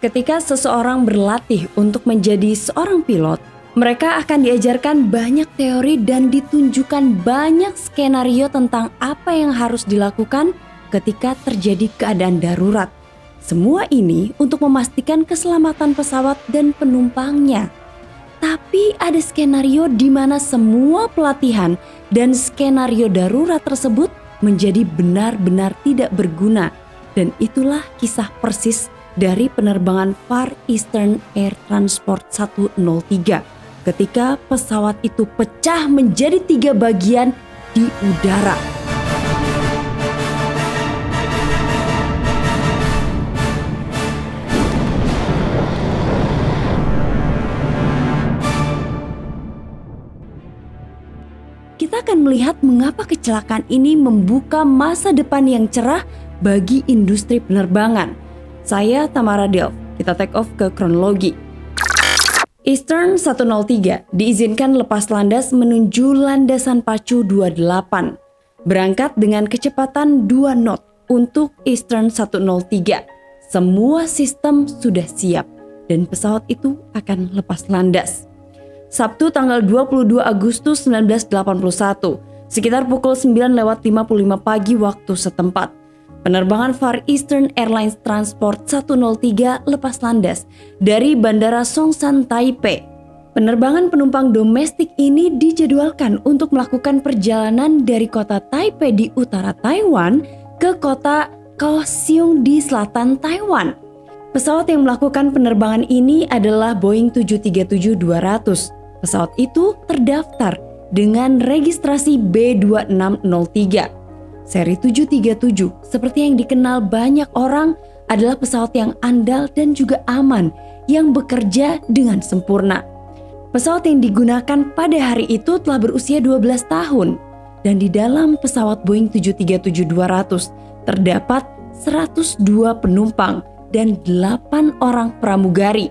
Ketika seseorang berlatih untuk menjadi seorang pilot, mereka akan diajarkan banyak teori dan ditunjukkan banyak skenario tentang apa yang harus dilakukan ketika terjadi keadaan darurat. Semua ini untuk memastikan keselamatan pesawat dan penumpangnya. Tapi ada skenario di mana semua pelatihan dan skenario darurat tersebut menjadi benar-benar tidak berguna. Dan itulah kisah persis dari penerbangan Far Eastern Air Transport 103 ketika pesawat itu pecah menjadi 3 bagian di udara. Kita akan melihat mengapa kecelakaan ini membuka masa depan yang cerah bagi industri penerbangan. Saya Tamara Delv, kita take off ke kronologi. Eastern 103 diizinkan lepas landas menuju landasan pacu 28. Berangkat dengan kecepatan 2 knot untuk Eastern 103. Semua sistem sudah siap dan pesawat itu akan lepas landas. Sabtu tanggal 22 Agustus 1981, sekitar pukul 9:55 pagi waktu setempat. Penerbangan Far Eastern Airlines Transport 103 lepas landas dari Bandara Songshan Taipei. Penerbangan penumpang domestik ini dijadwalkan untuk melakukan perjalanan dari kota Taipei di utara Taiwan ke kota Kaohsiung di selatan Taiwan. Pesawat yang melakukan penerbangan ini adalah Boeing 737-200. Pesawat itu terdaftar dengan registrasi B2603. Seri 737, seperti yang dikenal banyak orang, adalah pesawat yang andal dan juga aman, yang bekerja dengan sempurna. Pesawat yang digunakan pada hari itu telah berusia 12 tahun, dan di dalam pesawat Boeing 737-200 terdapat 102 penumpang dan 8 orang pramugari.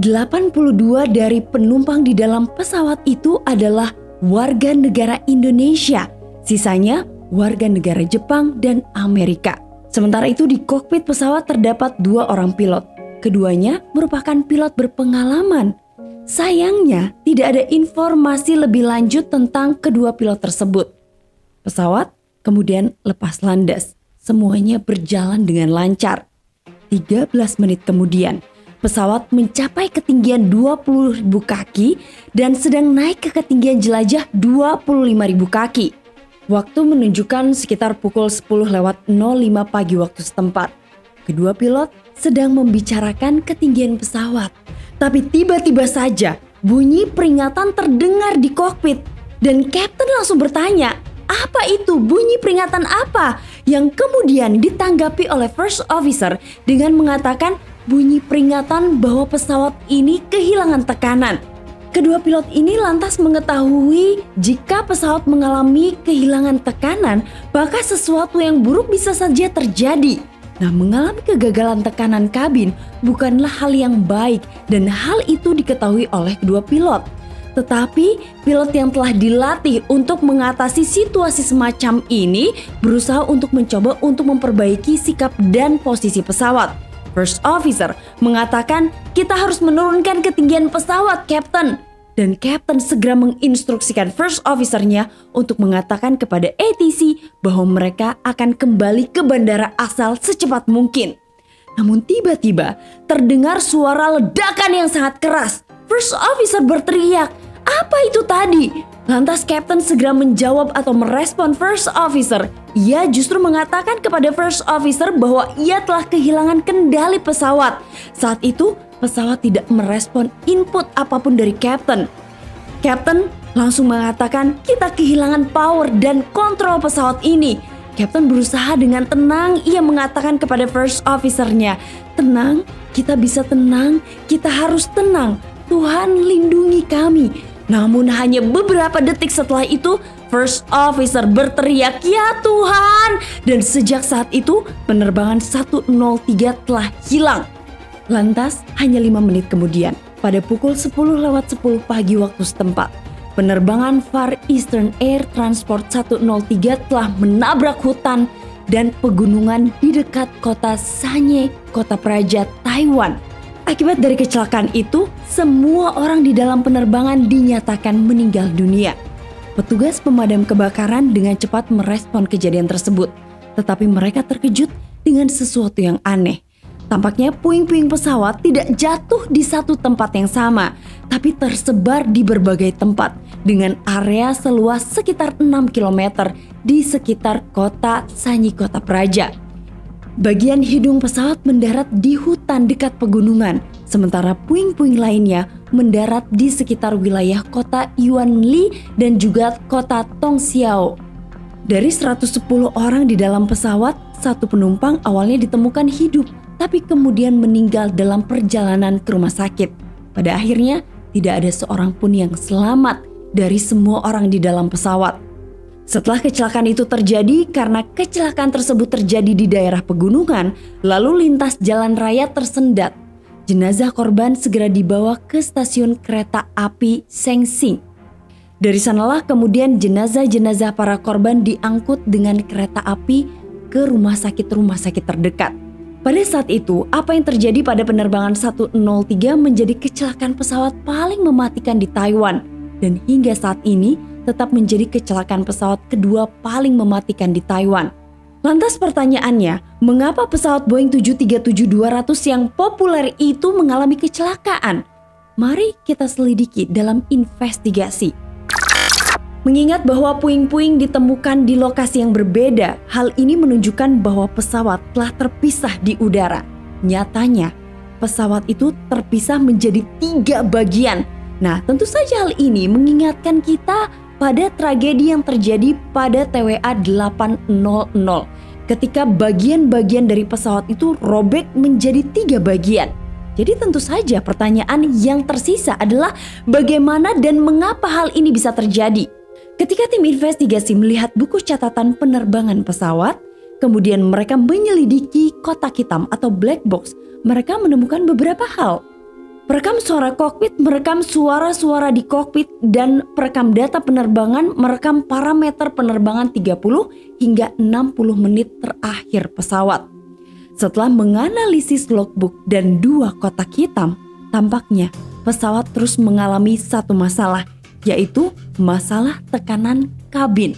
82 dari penumpang di dalam pesawat itu adalah warga negara Indonesia, sisanya warga negara Jepang dan Amerika. Sementara itu di kokpit pesawat terdapat 2 orang pilot. Keduanya merupakan pilot berpengalaman. Sayangnya tidak ada informasi lebih lanjut tentang kedua pilot tersebut. Pesawat kemudian lepas landas. Semuanya berjalan dengan lancar. 13 menit kemudian, pesawat mencapai ketinggian 20.000 kaki dan sedang naik ke ketinggian jelajah 25.000 kaki. Waktu menunjukkan sekitar pukul 10:05 pagi waktu setempat. Kedua pilot sedang membicarakan ketinggian pesawat. Tapi tiba-tiba saja bunyi peringatan terdengar di kokpit. Dan kapten langsung bertanya, apa itu, bunyi peringatan apa? Yang kemudian ditanggapi oleh first officer dengan mengatakan bunyi peringatan bahwa pesawat ini kehilangan tekanan. Kedua pilot ini lantas mengetahui jika pesawat mengalami kehilangan tekanan, maka sesuatu yang buruk bisa saja terjadi. Nah, mengalami kegagalan tekanan kabin bukanlah hal yang baik dan hal itu diketahui oleh kedua pilot. Tetapi pilot yang telah dilatih untuk mengatasi situasi semacam ini berusaha untuk mencoba untuk memperbaiki sikap dan posisi pesawat. First officer mengatakan, kita harus menurunkan ketinggian pesawat, Captain. Dan Captain segera menginstruksikan first officer-nya untuk mengatakan kepada ATC bahwa mereka akan kembali ke bandara asal secepat mungkin. Namun tiba-tiba terdengar suara ledakan yang sangat keras. First officer berteriak, apa itu tadi? Lantas Captain segera menjawab atau merespon first officer. Ia justru mengatakan kepada first officer bahwa ia telah kehilangan kendali pesawat. Saat itu pesawat tidak merespon input apapun dari Captain. Captain langsung mengatakan, kita kehilangan power dan kontrol pesawat ini. Captain berusaha dengan tenang, ia mengatakan kepada first officer-nya, tenang, kita bisa tenang, kita harus tenang. Tuhan lindungi kami. Namun hanya beberapa detik setelah itu, first officer berteriak, ya Tuhan! Dan sejak saat itu, penerbangan 103 telah hilang. Lantas, hanya 5 menit kemudian, pada pukul 10:10 pagi waktu setempat, penerbangan Far Eastern Air Transport 103 telah menabrak hutan dan pegunungan di dekat kota Sanye, kota Praja, Taiwan. Akibat dari kecelakaan itu, semua orang di dalam penerbangan dinyatakan meninggal dunia. Petugas pemadam kebakaran dengan cepat merespon kejadian tersebut, tetapi mereka terkejut dengan sesuatu yang aneh. Tampaknya puing-puing pesawat tidak jatuh di satu tempat yang sama, tapi tersebar di berbagai tempat dengan area seluas sekitar 6 km di sekitar kota Sanyikota Praja. Bagian hidung pesawat mendarat di hutan dekat pegunungan, sementara puing-puing lainnya mendarat di sekitar wilayah kota Yuanli dan juga kota Tongxiao. Dari 110 orang di dalam pesawat, satu penumpang awalnya ditemukan hidup, tapi kemudian meninggal dalam perjalanan ke rumah sakit. Pada akhirnya, tidak ada seorang pun yang selamat dari semua orang di dalam pesawat. Setelah kecelakaan itu terjadi, karena kecelakaan tersebut terjadi di daerah pegunungan, lalu lintas jalan raya tersendat. Jenazah korban segera dibawa ke stasiun kereta api Sengsing. Dari sanalah kemudian jenazah-jenazah para korban diangkut dengan kereta api ke rumah sakit terdekat. Pada saat itu, apa yang terjadi pada penerbangan 103 menjadi kecelakaan pesawat paling mematikan di Taiwan, dan hingga saat ini tetap menjadi kecelakaan pesawat kedua paling mematikan di Taiwan. Lantas pertanyaannya, mengapa pesawat Boeing 737-200 yang populer itu mengalami kecelakaan? Mari kita selidiki dalam investigasi. Mengingat bahwa puing-puing ditemukan di lokasi yang berbeda, hal ini menunjukkan bahwa pesawat telah terpisah di udara. Nyatanya, pesawat itu terpisah menjadi 3 bagian. Nah, tentu saja hal ini mengingatkan kita pada tragedi yang terjadi pada TWA 800 ketika bagian-bagian dari pesawat itu robek menjadi 3 bagian. Jadi tentu saja pertanyaan yang tersisa adalah bagaimana dan mengapa hal ini bisa terjadi. Ketika tim investigasi melihat buku catatan penerbangan pesawat, kemudian mereka menyelidiki kotak hitam atau black box, mereka menemukan beberapa hal. Perekam suara kokpit merekam suara-suara di kokpit, dan perekam data penerbangan merekam parameter penerbangan 30 hingga 60 menit terakhir pesawat. Setelah menganalisis logbook dan 2 kotak hitam, tampaknya pesawat terus mengalami satu masalah, yaitu masalah tekanan kabin.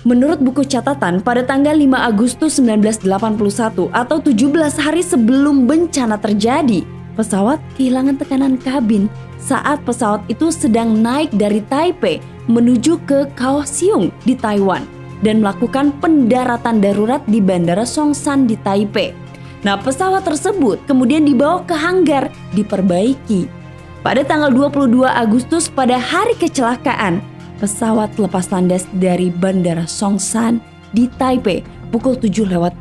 Menurut buku catatan, pada tanggal 5 Agustus 1981 atau 17 hari sebelum bencana terjadi, pesawat kehilangan tekanan kabin saat pesawat itu sedang naik dari Taipei menuju ke Kaohsiung di Taiwan dan melakukan pendaratan darurat di Bandara Songshan di Taipei. Nah, pesawat tersebut kemudian dibawa ke hanggar diperbaiki. Pada tanggal 22 Agustus pada hari kecelakaan, pesawat lepas landas dari Bandara Songshan di Taipei pukul 7.30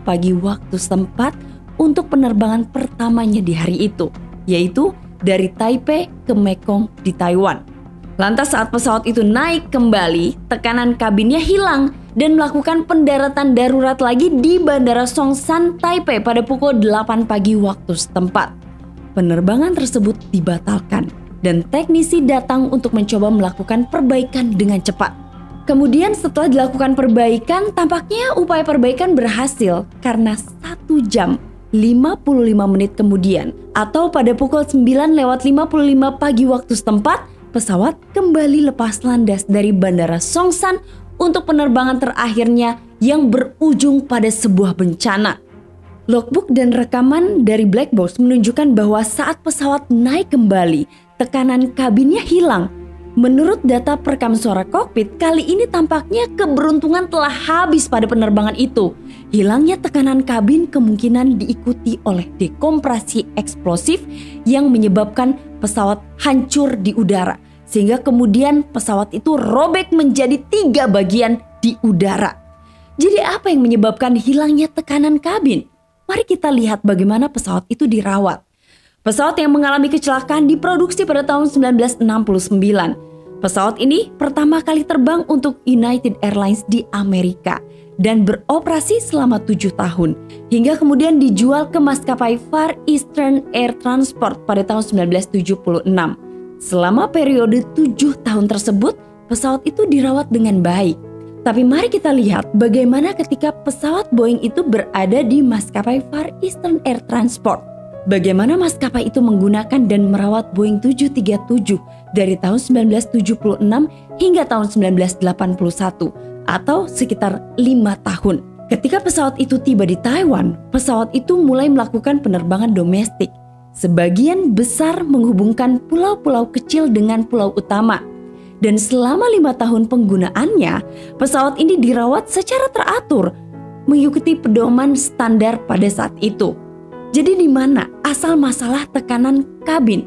pagi waktu setempat untuk penerbangan pertamanya di hari itu, yaitu dari Taipei ke Mekong di Taiwan. Lantas saat pesawat itu naik kembali, tekanan kabinnya hilang dan melakukan pendaratan darurat lagi di Bandara Songshan Taipei pada pukul 8 pagi waktu setempat. Penerbangan tersebut dibatalkan dan teknisi datang untuk mencoba melakukan perbaikan dengan cepat. Kemudian setelah dilakukan perbaikan, tampaknya upaya perbaikan berhasil karena 1 jam 55 menit kemudian atau pada pukul 9.55 pagi waktu setempat, pesawat kembali lepas landas dari Bandara Songshan untuk penerbangan terakhirnya yang berujung pada sebuah bencana. Logbook dan rekaman dari black box menunjukkan bahwa saat pesawat naik kembali, tekanan kabinnya hilang. Menurut data perekam suara kokpit, kali ini tampaknya keberuntungan telah habis pada penerbangan itu. Hilangnya tekanan kabin kemungkinan diikuti oleh dekompresi eksplosif yang menyebabkan pesawat hancur di udara, sehingga kemudian pesawat itu robek menjadi 3 bagian di udara. Jadi apa yang menyebabkan hilangnya tekanan kabin? Mari kita lihat bagaimana pesawat itu dirawat. Pesawat yang mengalami kecelakaan diproduksi pada tahun 1969. Pesawat ini pertama kali terbang untuk United Airlines di Amerika dan beroperasi selama 7 tahun, hingga kemudian dijual ke maskapai Far Eastern Air Transport pada tahun 1976. Selama periode 7 tahun tersebut, pesawat itu dirawat dengan baik. Tapi mari kita lihat bagaimana ketika pesawat Boeing itu berada di maskapai Far Eastern Air Transport. bagaimana maskapai itu menggunakan dan merawat Boeing 737 dari tahun 1976 hingga tahun 1981 atau sekitar 5 tahun. Ketika pesawat itu tiba di Taiwan, pesawat itu mulai melakukan penerbangan domestik. Sebagian besar menghubungkan pulau-pulau kecil dengan pulau utama. Dan selama 5 tahun penggunaannya, pesawat ini dirawat secara teratur, mengikuti pedoman standar pada saat itu. Jadi di mana asal masalah tekanan kabin?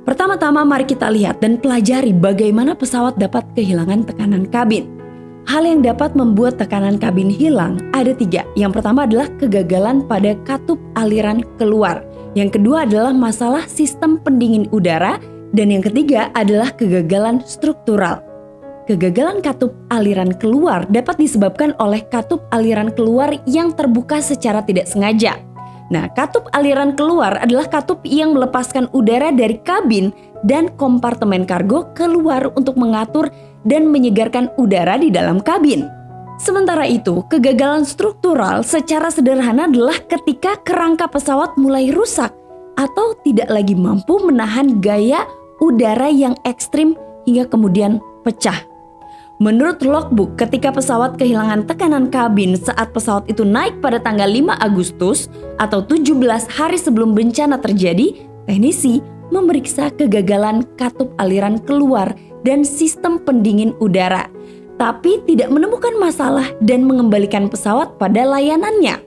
Pertama-tama mari kita lihat dan pelajari bagaimana pesawat dapat kehilangan tekanan kabin. Hal yang dapat membuat tekanan kabin hilang ada 3. Yang pertama adalah kegagalan pada katup aliran keluar. Yang kedua adalah masalah sistem pendingin udara. Dan yang ketiga adalah kegagalan struktural. Kegagalan katup aliran keluar dapat disebabkan oleh katup aliran keluar yang terbuka secara tidak sengaja. Nah, katup aliran keluar adalah katup yang melepaskan udara dari kabin dan kompartemen kargo keluar untuk mengatur dan menyegarkan udara di dalam kabin. Sementara itu, kegagalan struktural secara sederhana adalah ketika kerangka pesawat mulai rusak atau tidak lagi mampu menahan gaya udara yang ekstrim hingga kemudian pecah. Menurut logbook, ketika pesawat kehilangan tekanan kabin saat pesawat itu naik pada tanggal 5 Agustus atau 17 hari sebelum bencana terjadi, teknisi memeriksa kegagalan katup aliran keluar dan sistem pendingin udara, tapi tidak menemukan masalah dan mengembalikan pesawat pada layanannya.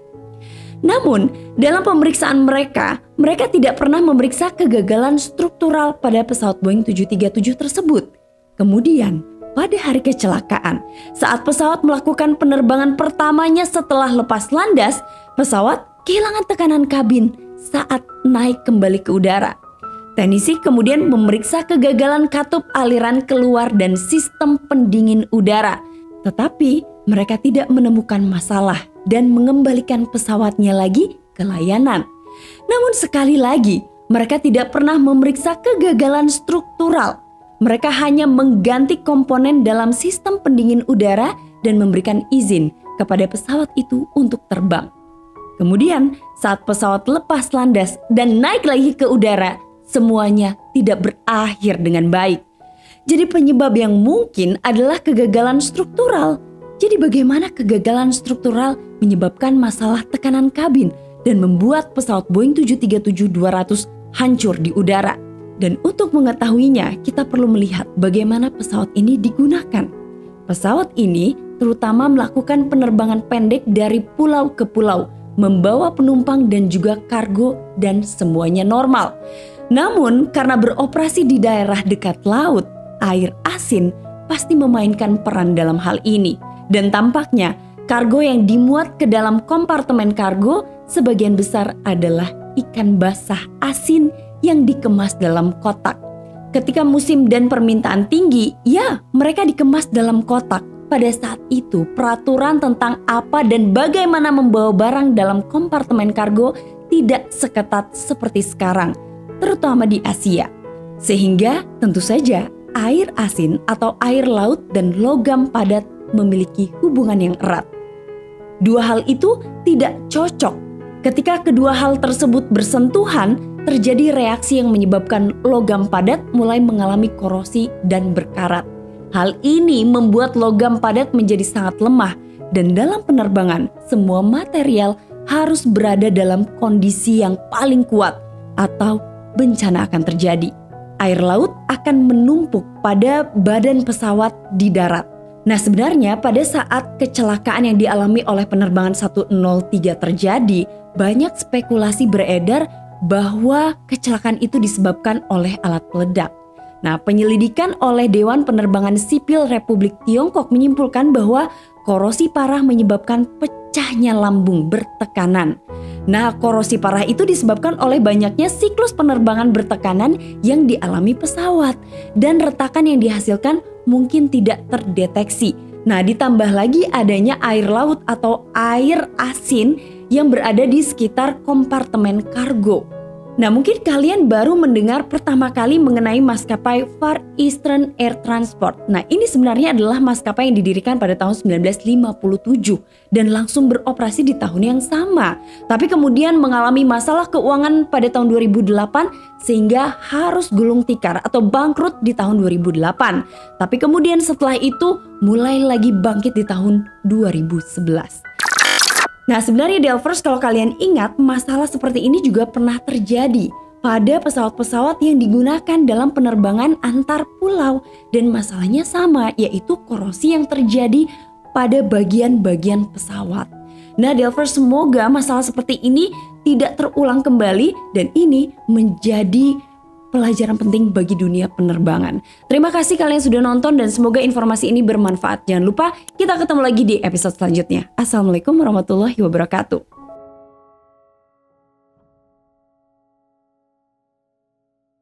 Namun, dalam pemeriksaan mereka tidak pernah memeriksa kegagalan struktural pada pesawat Boeing 737 tersebut. Kemudian, pada hari kecelakaan, saat pesawat melakukan penerbangan pertamanya setelah lepas landas, pesawat kehilangan tekanan kabin saat naik kembali ke udara. Teknisi kemudian memeriksa kegagalan katup aliran keluar dan sistem pendingin udara, tetapi mereka tidak menemukan masalah dan mengembalikan pesawatnya lagi ke layanan. Namun sekali lagi, mereka tidak pernah memeriksa kegagalan struktural. Mereka hanya mengganti komponen dalam sistem pendingin udara dan memberikan izin kepada pesawat itu untuk terbang. Kemudian, saat pesawat lepas landas dan naik lagi ke udara, semuanya tidak berakhir dengan baik. Jadi penyebab yang mungkin adalah kegagalan struktural. Jadi bagaimana kegagalan struktural menyebabkan masalah tekanan kabin dan membuat pesawat Boeing 737-200 hancur di udara? Dan untuk mengetahuinya, kita perlu melihat bagaimana pesawat ini digunakan. Pesawat ini terutama melakukan penerbangan pendek dari pulau ke pulau, membawa penumpang dan juga kargo dan semuanya normal. Namun karena beroperasi di daerah dekat laut, air asin pasti memainkan peran dalam hal ini. Dan tampaknya kargo yang dimuat ke dalam kompartemen kargo sebagian besar adalah ikan basah asin yang dikemas dalam kotak. Ketika musim dan permintaan tinggi, ya mereka dikemas dalam kotak. Pada saat itu peraturan tentang apa dan bagaimana membawa barang dalam kompartemen kargo tidak seketat seperti sekarang, terutama di Asia. Sehingga tentu saja air asin atau air laut dan logam padat memiliki hubungan yang erat. Dua hal itu tidak cocok. Ketika kedua hal tersebut bersentuhan, terjadi reaksi yang menyebabkan logam padat mulai mengalami korosi dan berkarat. Hal ini membuat logam padat menjadi sangat lemah dan dalam penerbangan semua material harus berada dalam kondisi yang paling kuat atau bencana akan terjadi. Air laut akan menumpuk pada badan pesawat di darat. Nah sebenarnya pada saat kecelakaan yang dialami oleh penerbangan 103 terjadi, banyak spekulasi beredar bahwa kecelakaan itu disebabkan oleh alat peledak. Nah penyelidikan oleh Dewan Penerbangan Sipil Republik Tiongkok menyimpulkan bahwa korosi parah menyebabkan pecahnya lambung bertekanan. Nah korosi parah itu disebabkan oleh banyaknya siklus penerbangan bertekanan yang dialami pesawat dan retakan yang dihasilkan mungkin tidak terdeteksi. Nah ditambah lagi adanya air laut atau air asin yang berada di sekitar kompartemen kargo. Nah, mungkin kalian baru mendengar pertama kali mengenai maskapai Far Eastern Air Transport. Nah, ini sebenarnya adalah maskapai yang didirikan pada tahun 1957 dan langsung beroperasi di tahun yang sama. Tapi kemudian mengalami masalah keuangan pada tahun 2008 sehingga harus gulung tikar atau bangkrut di tahun 2008. Tapi kemudian setelah itu mulai lagi bangkit di tahun 2011. Nah, sebenarnya Delvers, kalau kalian ingat, masalah seperti ini juga pernah terjadi pada pesawat-pesawat yang digunakan dalam penerbangan antar pulau. Dan masalahnya sama, yaitu korosi yang terjadi pada bagian-bagian pesawat. Nah, Delvers, semoga masalah seperti ini tidak terulang kembali dan ini menjadi pelajaran penting bagi dunia penerbangan. Terima kasih kalian sudah nonton dan semoga informasi ini bermanfaat. Jangan lupa kita ketemu lagi di episode selanjutnya. Assalamualaikum warahmatullahi wabarakatuh.